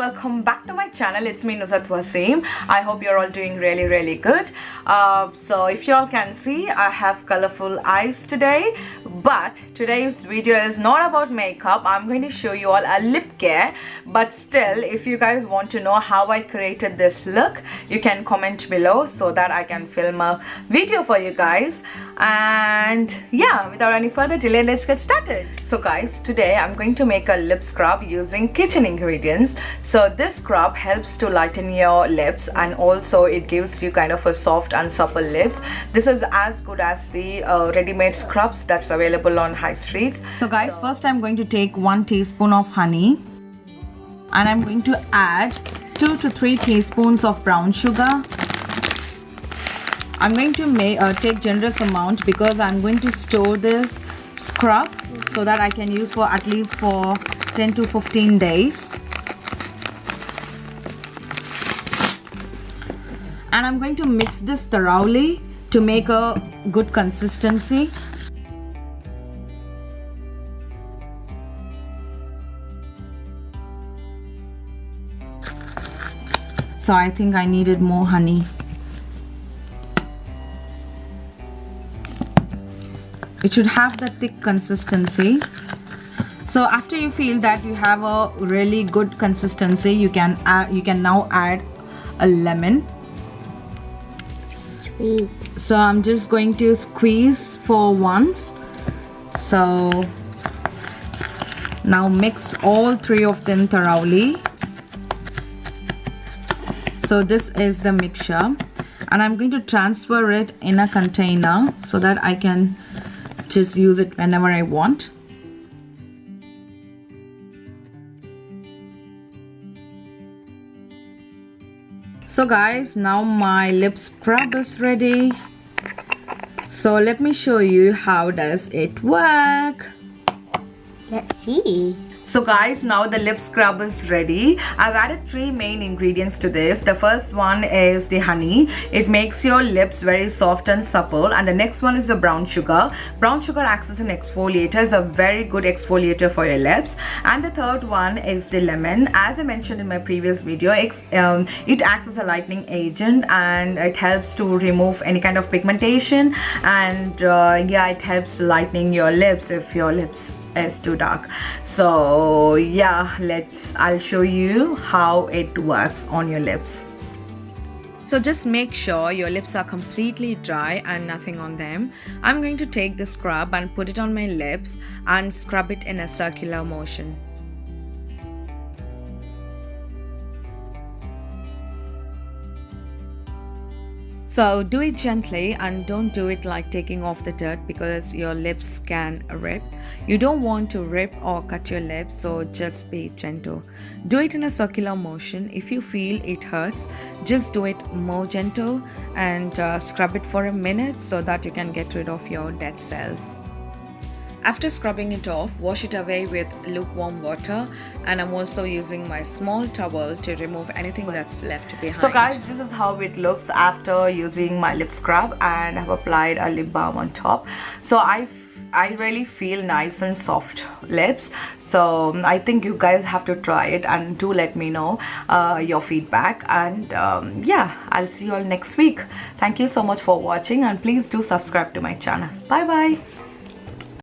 welcome back to my channel. It's me Nusrat Wasim. I hope you're all doing really good. So if you all can see, I have colorful eyes today, but today's video is not about makeup. I'm going to show you all a lip care, but still, if you guys want to know how I created this look, you can comment below so that I can film a video for you guys. And yeah, without any further delay, let's get started. So guys, today I'm going to make a lip scrub using kitchen ingredients. So this scrub helps to lighten your lips, and also it gives you kind of a soft and supple lips. This is as good as the ready-made scrubs that's available on high streets. So guys, first I'm going to take 1 teaspoon of honey, and I'm going to add 2 to 3 teaspoons of brown sugar. I'm going to take generous amount because I'm going to store this scrub so that I can use for at least for 10 to 15 days. And I'm going to mix this thoroughly to make a good consistency. So I think I needed more honey. It should have the thick consistency. So after you feel that you have a really good consistency, you can now add a lemon. Sweet. So I'm just going to squeeze for once. So now mix all 3 of them thoroughly. So this is the mixture, and I'm going to transfer it in a container so that I can just use it whenever I want. So guys, now my lip scrub is ready. So let me show you how does it work. Let's see. So guys, now the lip scrub is ready. I've added 3 main ingredients to this. The first one is the honey. It makes your lips very soft and supple. And the next one is the brown sugar. Brown sugar acts as an exfoliator. It's a very good exfoliator for your lips. And the third one is the lemon. As I mentioned in my previous video, it acts as a lightening agent, and it helps to remove any kind of pigmentation. And yeah, it helps lightening your lips if your lips is too dark. So yeah, I'll show you how it works on your lips. So just make sure your lips are completely dry and nothing on them. I'm going to take the scrub and put it on my lips and scrub it in a circular motion. So do it gently and don't do it like taking off the dirt, because your lips can rip. You don't want to rip or cut your lips, so just be gentle. Do it in a circular motion. If you feel it hurts, just do it more gentle and scrub it for a minute so that you can get rid of your dead cells. After scrubbing it off, wash it away with lukewarm water, and I'm also using my small towel to remove anything that's left behind. So guys, this is how it looks after using my lip scrub, and I've applied a lip balm on top. So I really feel nice and soft lips. So I think you guys have to try it, and do let me know your feedback. And yeah, I'll see you all next week. Thank you so much for watching, and please do subscribe to my channel. Bye bye.